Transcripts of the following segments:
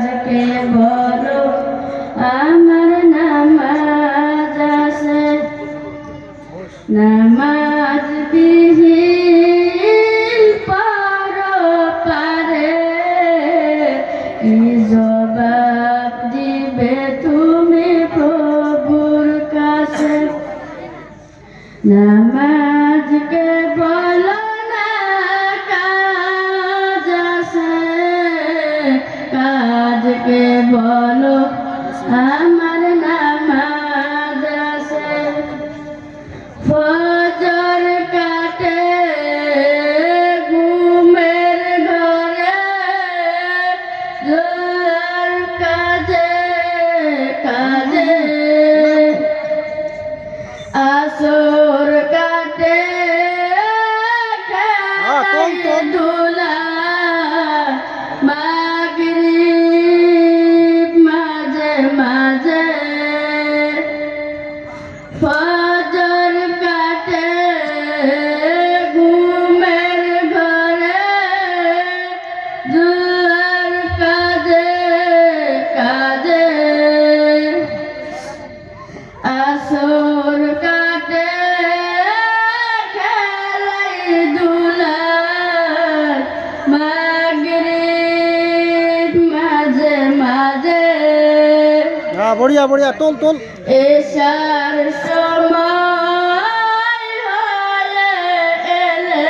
কাজকে বলো আমার নামাজ আছে নামাজ বিহীন পরপারে কি জবাব দিবে তুমি প্রভুর কাছে নামাজকে বলো না কাজ আছে কাজকে বলো আমার নামাজ আছে ফজর কাটে ঘুমের ঘরে জোর কাজে কাজে আসর কাটে ধুলা মাগরিব মাঝে মাঝে ফজর কাটে ঘুমের ঘরে জোয়ার কাজে কাজে আসর কাটে খেলাই ধুলার মাগরিব মাঝে মাঝে বড়িয়া বড়িয়া তোল তোল এশার সময় হলে এলে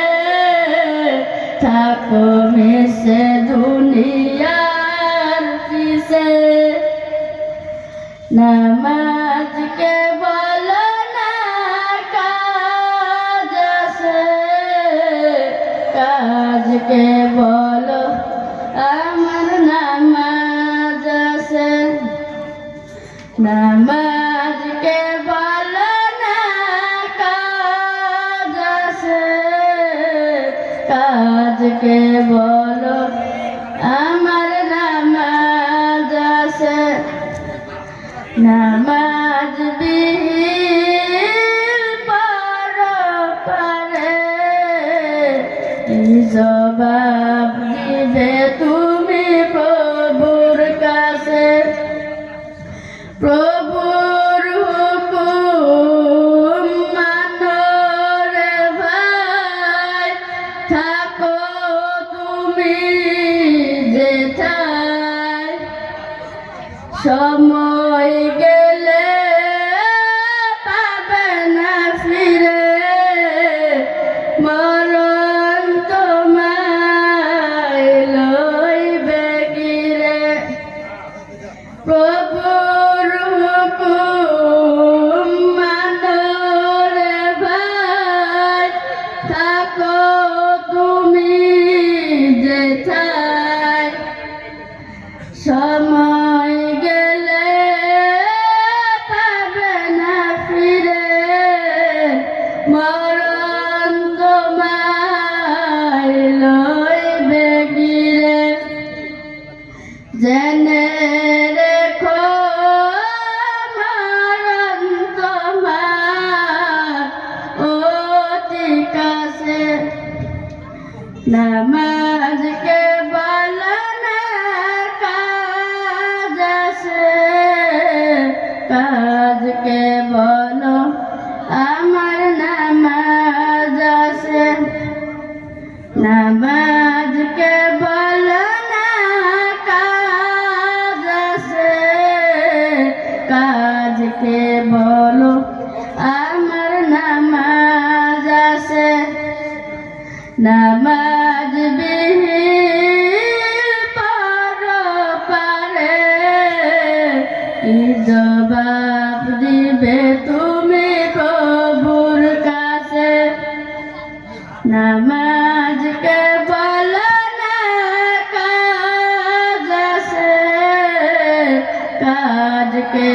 থাকো মিশে দুনিয়ার পিছে নামাজকে বলো না কাজ আছে কাজকে বলো আমার নামাজ আছে নামাজকে বলো না কাজ আছে কাজকে বলো আমার নামাজ আছে নামাজ বিহীন পরপারে কি জবাব দিবে তুমি প্রভুর কাছে প্রভুর হুকুম মানো রে ভাই থাকো তুমি যেথায় সময় গেলে পাবে না ফিরে মরণ তোমায় লইবে গিরে প্রভুর হুকুম মানো রে ভাই থাকো তুমি যেথায় সময় গেলে পাবে না ফিরে মরণ তোমায় লইবে গিরে জেনে রেখো মরণ তোমার অতি কাছে নামাজকে বলো না কাজ আছে কাজকে বলো আমার নামাজ আছে নামাজকে বলো না কাজ আছে কাজকে বলো আমার নামাজ আছে নামাজ বিহীন পরপারে কি জবাব দিবে তুমি প্রভুর কাছে নামাজকে বলো না কাজ আছে কাজকে